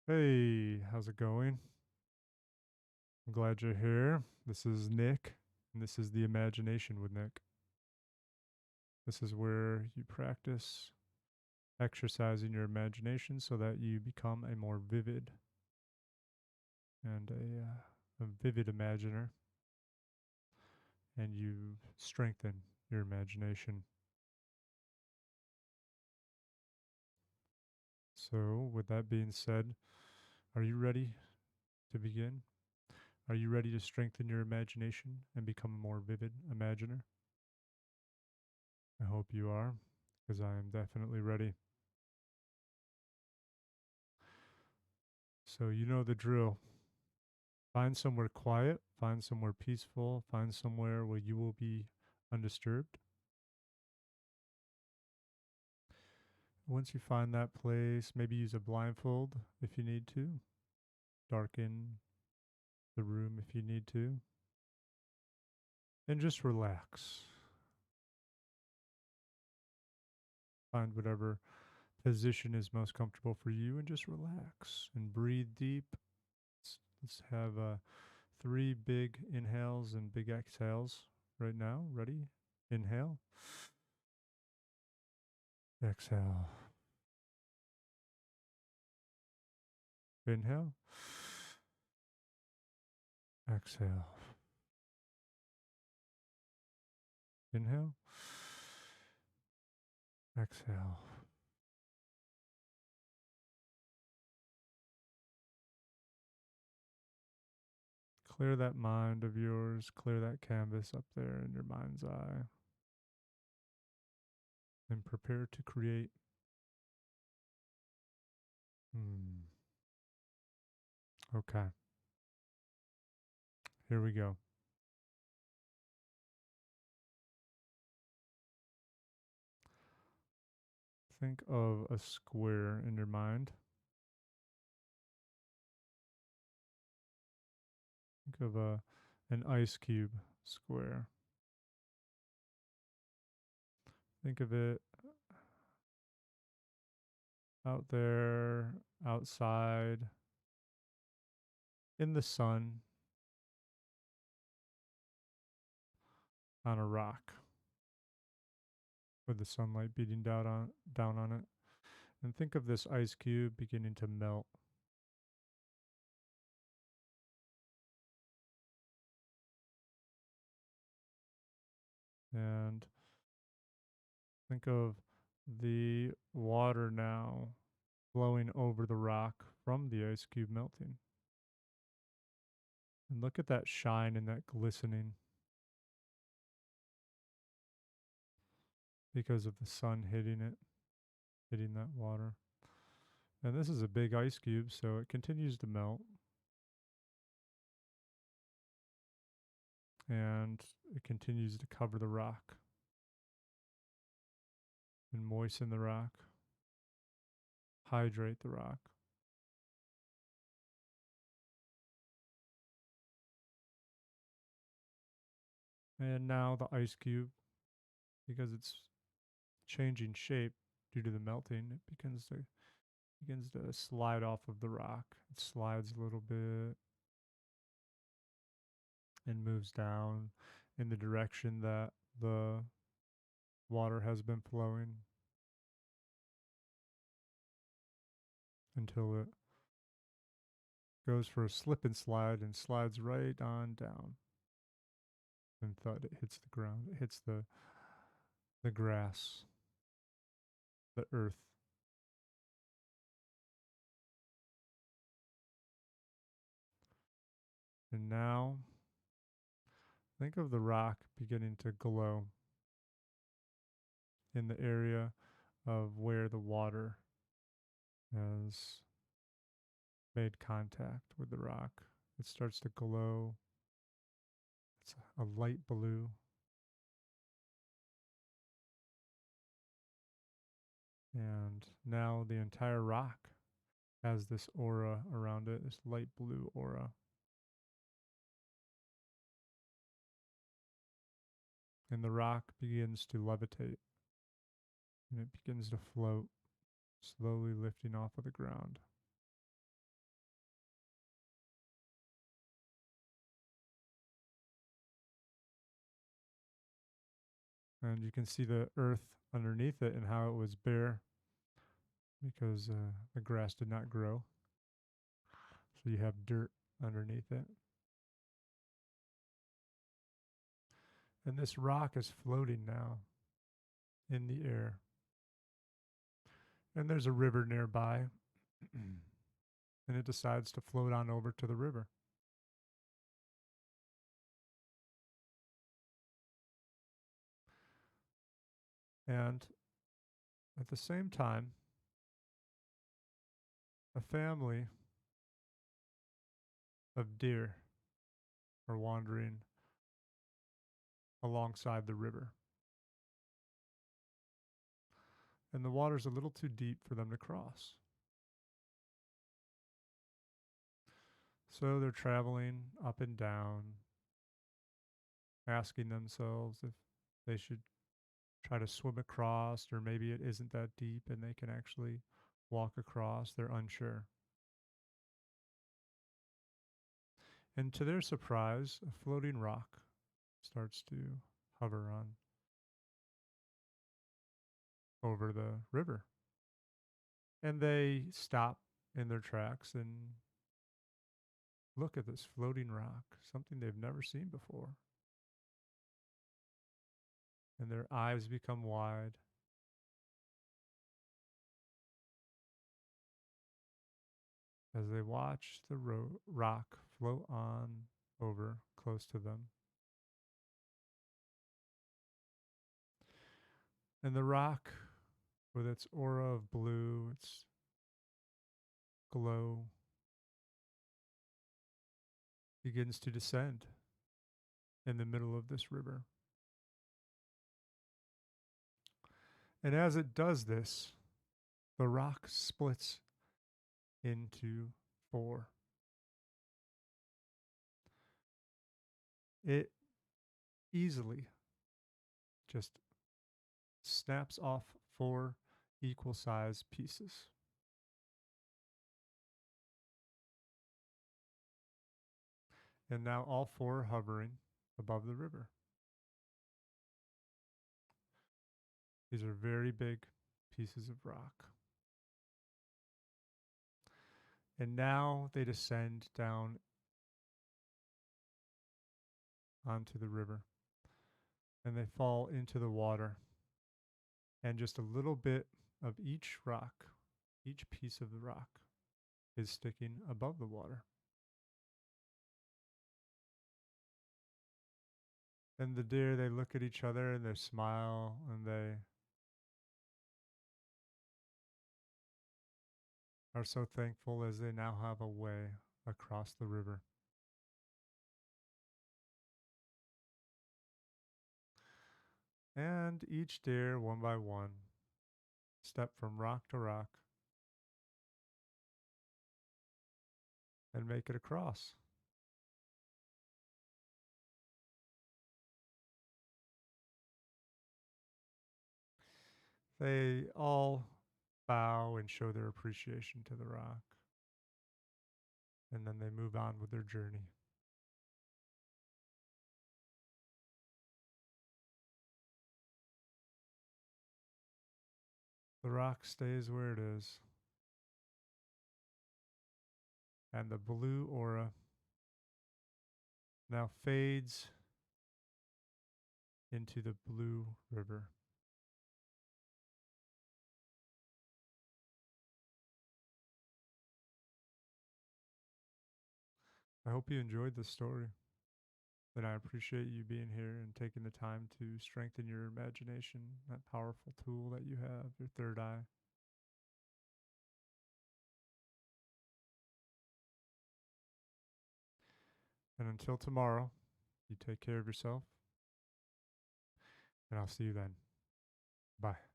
Hey, how's it going? I'm glad you're here. This is Nick, and this is the Imagination with Nick. This is where you practice exercising your imagination so that you become a more vivid and a vivid imaginer, and you strengthen your imagination. So, with that being said, are you ready to begin? Are you ready to strengthen your imagination and become a more vivid imaginer? I hope you are, because I am definitely ready. So, you know the drill. Find somewhere quiet, find somewhere peaceful, find somewhere where you will be undisturbed. Once you find that place, maybe use a blindfold if you need to, darken the room if you need to, and just relax. Find whatever position is most comfortable for you and just relax and breathe deep. Let's have three big inhales and big exhales right now. Ready? Inhale, exhale, inhale, exhale. Inhale, exhale. Clear that mind of yours, clear that canvas up there in your mind's eye, and prepare to create. Hmm. Okay, here we go. Think of a square in your mind. Think of an ice cube square. Think of it out there, outside, in the sun, on a rock, with the sunlight beating down on it. And think of this ice cube beginning to melt. And think of the water now flowing over the rock from the ice cube melting. And look at that shine and that glistening because of the sun hitting it, hitting that water. And this is a big ice cube, so it continues to melt and it continues to cover the rock and moisten the rock, hydrate the rock. And now the ice cube, because it's changing shape due to the melting, it begins to slide off of the rock. It slides a little bit and moves down in the direction that the water has been flowing until it goes for a slip and slide and slides right on down. And thud, it hits the ground. It hits the grass, the earth. And now think of the rock beginning to glow in the area of where the water has made contact with the rock. It starts to glow. It's a light blue. And now the entire rock has this aura around it, this light blue aura. And the rock begins to levitate and it begins to float, slowly lifting off of the ground. And you can see the earth underneath it and how it was bare because the grass did not grow. So you have dirt underneath it. And this rock is floating now in the air. And there's a river nearby. And it decides to float on over to the river. And at the same time, a family of deer are wandering alongside the river. And the water's a little too deep for them to cross. So they're traveling up and down, asking themselves if they should try to swim across, or maybe it isn't that deep and they can actually walk across. They're unsure. And to their surprise, a floating rock starts to hover on over the river. And they stop in their tracks and look at this floating rock, something they've never seen before. And their eyes become wide. As they watch the rock float on over close to them. And the rock, with its aura of blue, its glow, begins to descend in the middle of this river. And as it does this, the rock splits into four. It easily just snaps off four equal size pieces. And now all four are hovering above the river. These are very big pieces of rock. And now they descend down onto the river. And they fall into the water. And just a little bit of each rock, each piece of the rock, is sticking above the water. And the deer, they look at each other and they smile and they are so thankful as they now have a way across the river. And each deer, one by one, step from rock to rock and make it across. They all bow and show their appreciation to the rock. And then they move on with their journey. The rock stays where it is. And the blue aura now fades into the blue river. I hope you enjoyed this story. And I appreciate you being here and taking the time to strengthen your imagination, that powerful tool that you have, your third eye. And until tomorrow, you take care of yourself, and I'll see you then. Bye.